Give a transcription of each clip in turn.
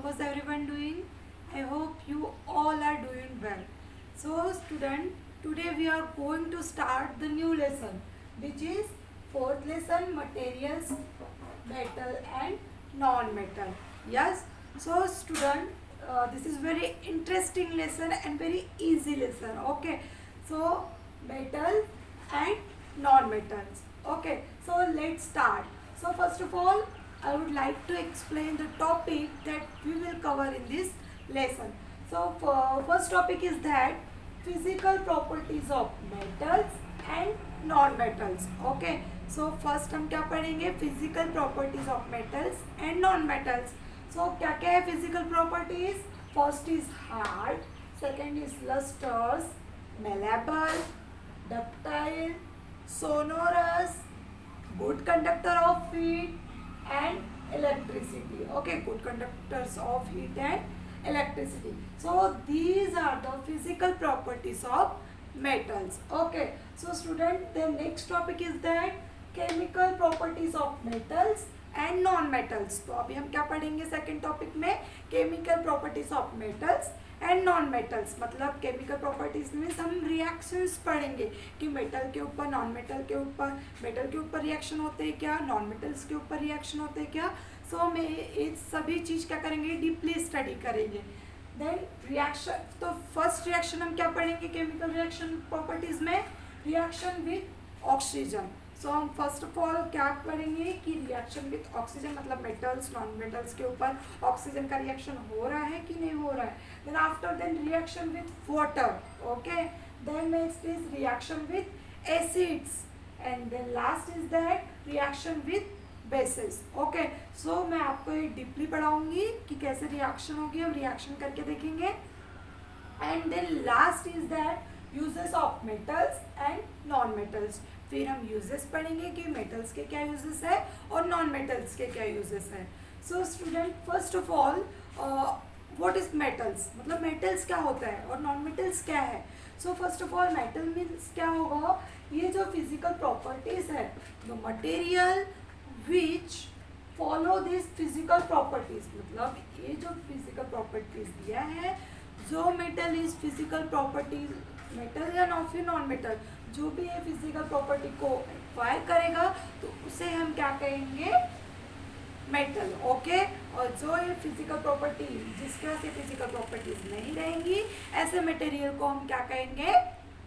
was everyone doing? I hope you all are doing well. So student, today we are going to start the new lesson, which is fourth lesson, materials, metal and non-metal. Yes. So student, this is very interesting lesson and very easy lesson. Okay. So metal and non-metals. Okay. So let's start. So first of all, I would like to explain the topic that we will cover in this lesson. So first topic is that physical properties of metals and non-metals. Okay. So first हम क्या पढ़ेंगे? Physical properties of metals and non-metals. So क्या क्या है physical properties? First is hard, second is lustrous, malleable, ductile, sonorous, good conductor of heat and electricity. Okay, good conductors of heat and electricity. So these are the physical properties of metals. Okay, so student, the next topic is that chemical properties of metals and non metals. तो अभी हम क्या पढ़ेंगे second topic में? Chemical properties of metals and non metals. मतलब chemical properties में हम reactions पढ़ेंगे कि मेटल के ऊपर, नॉन मेटल के ऊपर, मेटल के ऊपर रिएक्शन होते हैं क्या, नॉन मेटल्स के ऊपर रिएक्शन होते हैं क्या. सो हम ये सभी चीज़ क्या करेंगे? डीपली स्टडी करेंगे. देन रिएक्शन, तो फर्स्ट रिएक्शन हम क्या पढ़ेंगे केमिकल रिएक्शन प्रॉपर्टीज में? Reaction with oxygen. सो हम फर्स्ट ऑफ ऑल क्या पढ़ेंगे कि रिएक्शन विथ ऑक्सीजन मतलब मेटल्स, नॉन मेटल्स के ऊपर ऑक्सीजन का रिएक्शन हो रहा है कि नहीं हो रहा है. Then after then reaction with water. Okay, then next is reaction with acids and then last is that reaction with bases. Okay, so मैं आपको ये डीपली पढ़ाऊंगी कि कैसे रिएक्शन होगी, हम रिएक्शन करके देखेंगे. And then last is that uses of metals and non metals. फिर हम यूजेस पढ़ेंगे कि मेटल्स के क्या यूजेस है और नॉन मेटल्स के क्या यूजेस है. So student, first of all what is metals, मतलब मेटल्स क्या होता है और नॉन मेटल्स क्या है. So first of all metal means क्या होगा? ये जो फिजिकल प्रॉपर्टीज है, the material which follow this physical properties. मतलब ये जो फिजिकल प्रॉपर्टीज दिया है, जो metal is physical properties, metal या नॉन मेटल, जो भी ये फिजिकल प्रॉपर्टी को एक्वायर करेगा तो उसे हम क्या कहेंगे? मेटल. ओके, और जो ये फिजिकल प्रॉपर्टी, जिसके वजह से फिजिकल प्रॉपर्टीज नहीं रहेंगी, ऐसे मटेरियल को हम क्या कहेंगे?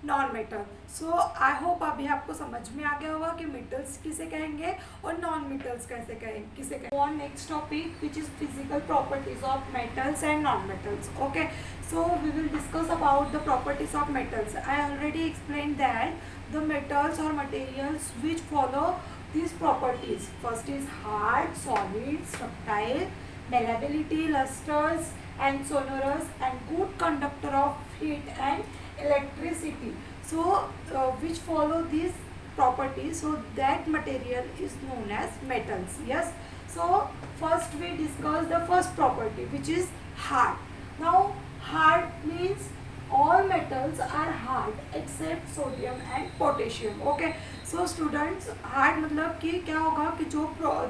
Non metal. So I hope अभी आपको समझ में आ गया होगा कि मेटल्स किसे कहेंगे और नॉन मेटल्स कैसे कहेंगे, किसे कहेंगे. One next topic which is physical properties of metals and non metals. Okay, so we will discuss about the properties of metals. I already explained that the metals or materials which follow these properties. First is hard, solid, ductile, malleability, lustrous and sonorous and good conductor of heat and electricity. So which follow these properties, so that material is known as metals. Yes. So first we discuss the first property which is hard. Now hard means all metals are hard except sodium and potassium. Okay, so students, hard मतलब कि क्या होगा कि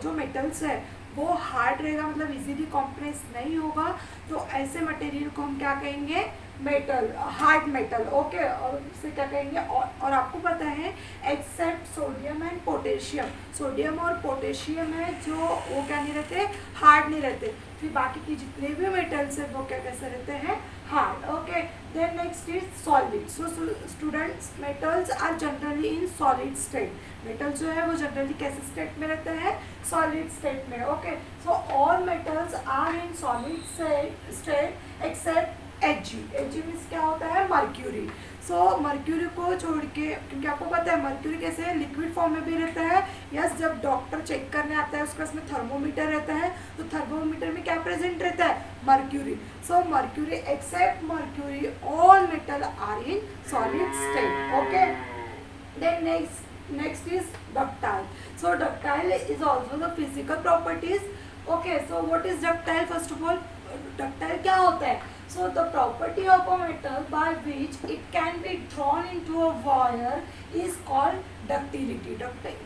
जो metals है वो hard रहेगा, मतलब इजीली कॉम्प्रेस नहीं होगा. तो ऐसे मटेरियल को हम क्या कहेंगे? Metal, hard metal. ओके, और इसे क्या कहेंगे? और आपको पता है except sodium and potassium, sodium और पोटेशियम है जो वो क्या नहीं रहते? हार्ड नहीं रहते. फिर बाकी की जितने भी मेटल्स है वो क्या कैसे रहते हैं? Hard. Okay, then next is solid. So students, metals are generally in solid state. Metal जो है वो जनरली कैसे स्टेट में रहता है? सॉलिड स्टेट में. Okay, so all metals are in solid state except Ag. Ag means क्या होता है? मर्क्यूरी. सो मर्क्यूरी को छोड़ के, क्योंकि आपको पता है मर्क्यूरी कैसे लिक्विड फॉर्म में भी रहता है. यस, जब डॉक्टर चेक करने आता है उसका उसमें थर्मोमीटर रहता है, तो थर्मोमीटर में क्या प्रेजेंट रहता है? Mercury. So mercury except mercury all metal are in solid state. Okay, then next is ductile. So ductile is also the physical properties. Okay, so what is ductile? First of all ductile क्या होता है? So the property of a metal by which it can be drawn into a wire is called ductility.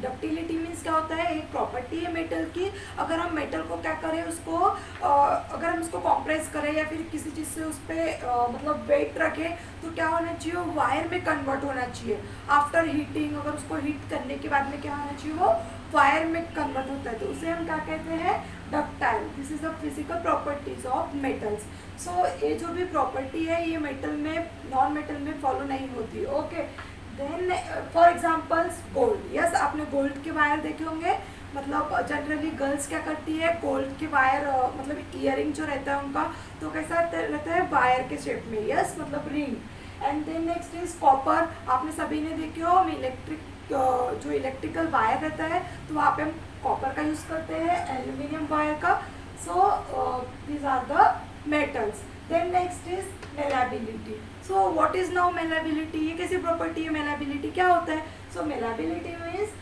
Ductility means क्या होता है, एक property है metal की। अगर हम मेटल को क्या करें, उसको अगर हम उसको कॉम्प्रेस करें या फिर किसी चीज़ से उस पर मतलब वेट रखें तो क्या होना चाहिए, वो वायर में कन्वर्ट होना चाहिए। आफ्टर हीटिंग, अगर उसको हीट करने के बाद में क्या होना चाहिए, वो वायर में कन्वर्ट होता है, तो उसे हम क्या कहते हैं, ductile. This is the physical properties of metals. So ये जो भी प्रॉपर्टी है ये मेटल में, नॉन मेटल में फॉलो नहीं होती। Okay, then for examples gold. Yes, आपने गोल्ड के वायर देखे होंगे। मतलब जनरली गर्ल्स क्या करती है, गोल्ड के वायर मतलब ईयरिंग जो रहता है उनका, तो कैसा रहता है, वायर के शेप में। यस, मतलब ring. And then next is copper. आपने सभी ने देखे हो, हम इलेक्ट्रिक जो इलेक्ट्रिकल वायर रहता है तो वहाँ पे हम कॉपर का यूज़ करते हैं, एल्यूमिनियम वायर का। So these are the metals. Then next is malleability. So what is now malleability, ये कैसी प्रॉपर्टी है, मेलाबिलिटी क्या होता है। So malleability means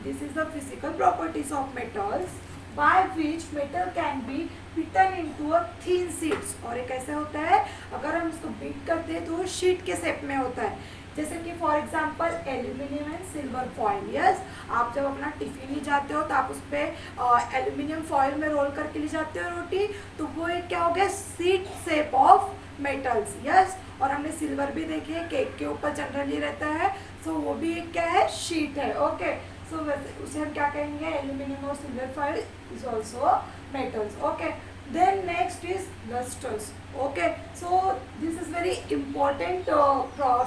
this is the physical properties of metals by which metal can be beaten into a thin sheets. और ये कैसे होता है, अगर हम इसको बीट करते हैं तो वो शीट के शेप में होता है। जैसे कि for example aluminium and silver foil. Yes, आप जब अपना टिफिन ले जाते हो तो आप उस पर एल्यूमिनियम फॉइल में रोल करके ले जाते हो रोटी, तो वो एक क्या हो गया, seat shape of metals. Yes, और हमने सिल्वर भी देखे, केक के ऊपर जनरली रहता है, सो वो भी एक क्या है, शीट है। ओके, सो उसे हम क्या कहेंगे, एल्यूमिनियम और silver foil is also metals. Okay, then next is lusters. Okay, so this is very important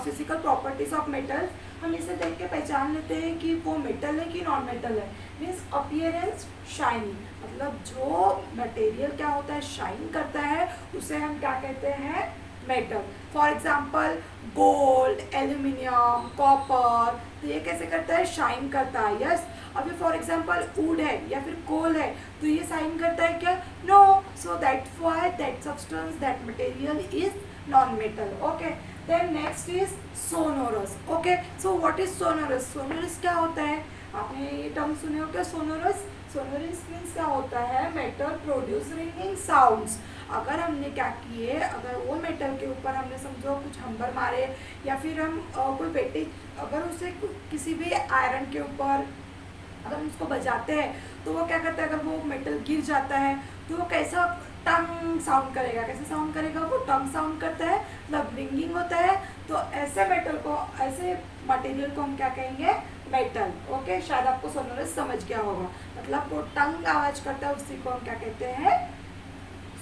physical properties of metals. हम इसे देख के पहचान लेते हैं कि वो मेटल है कि नॉन मेटल है। मीन्स अपीयरेंस शाइनिंग, मतलब जो मटेरियल क्या होता है, शाइन करता है, उसे हम क्या कहते हैं, metal. For example gold, aluminium, copper, तो ये कैसे करता है, शाइन करता है। यस, अभी फॉर एग्जाम्पल वुड है या फिर कोल है तो ये शाइन करता है क्या, no. So that why that substance, that material is non metal. Okay, then next is sonorous. Okay, so what is sonorous, sonorous क्या होता है, आपने ये टर्म सुने हो क्या, सोनोरस। सोनोरस मीन्स क्या होता है, मेटल प्रोड्यूस रिंगिंग साउंड्स। अगर हमने क्या किए, अगर वो मेटल के ऊपर हमने समझो कुछ हम्बर मारे या फिर हम कोई वेटेज, अगर उसे किसी भी आयरन के ऊपर अगर हम उसको बजाते हैं तो वो क्या करता है, अगर वो मेटल गिर जाता है तो वो कैसा टंग साउंड करेगा, कैसे साउंड करेगा, वो टंग साउंड करता है, मतलब रिंगिंग होता है। तो ऐसे मेटल को, ऐसे मटेरियल को हम क्या कहेंगे, मेटल। ओके, शायद आपको सोनोरस समझ गया होगा, मतलब वो टंग आवाज करता है, उसी को हम क्या कहते हैं,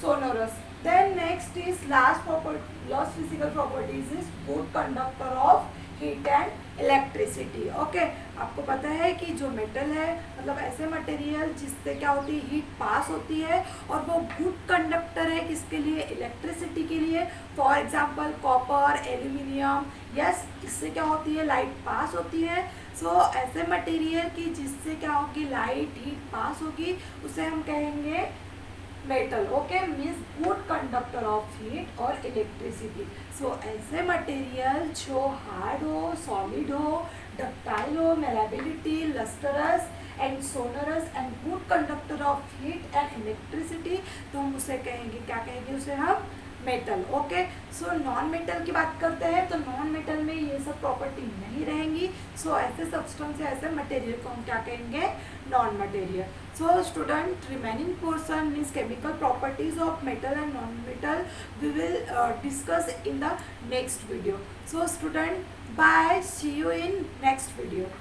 sonorous. Then next is last physical properties is good conductor of heat and electricity. Okay, आपको पता है कि जो मेटल है, मतलब ऐसे मटेरियल जिससे क्या होती है, हीट पास होती है, और वो गुड कंडक्टर है किसके लिए, इलेक्ट्रिसिटी के लिए। For example copper, aluminium. Yes, इससे क्या होती है, लाइट पास होती है। सो ऐसे मटेरियल की जिससे क्या होगी, लाइट हीट पास होगी, उसे हम कहेंगे metal. Okay, means good conductor of heat और इलेक्ट्रिसिटी। सो ऐसे मटेरियल जो हार्ड हो, सॉलिड हो, डक्टाइल हो, malleability, lustrous and sonorous and good conductor of heat and electricity, तो हम उसे कहेंगे, क्या कहेंगे उसे हम, metal. Okay, so non metal की बात करते हैं तो नॉन मेटल में ये सब प्रॉपर्टी नहीं रहेंगी। सो ऐसे सब्सटेंस या ऐसे मटेरियल को हम क्या कहेंगे, non material. So student, remaining portion means chemical properties of metal and non metal we will discuss in the next video. So student, bye, see you in next video.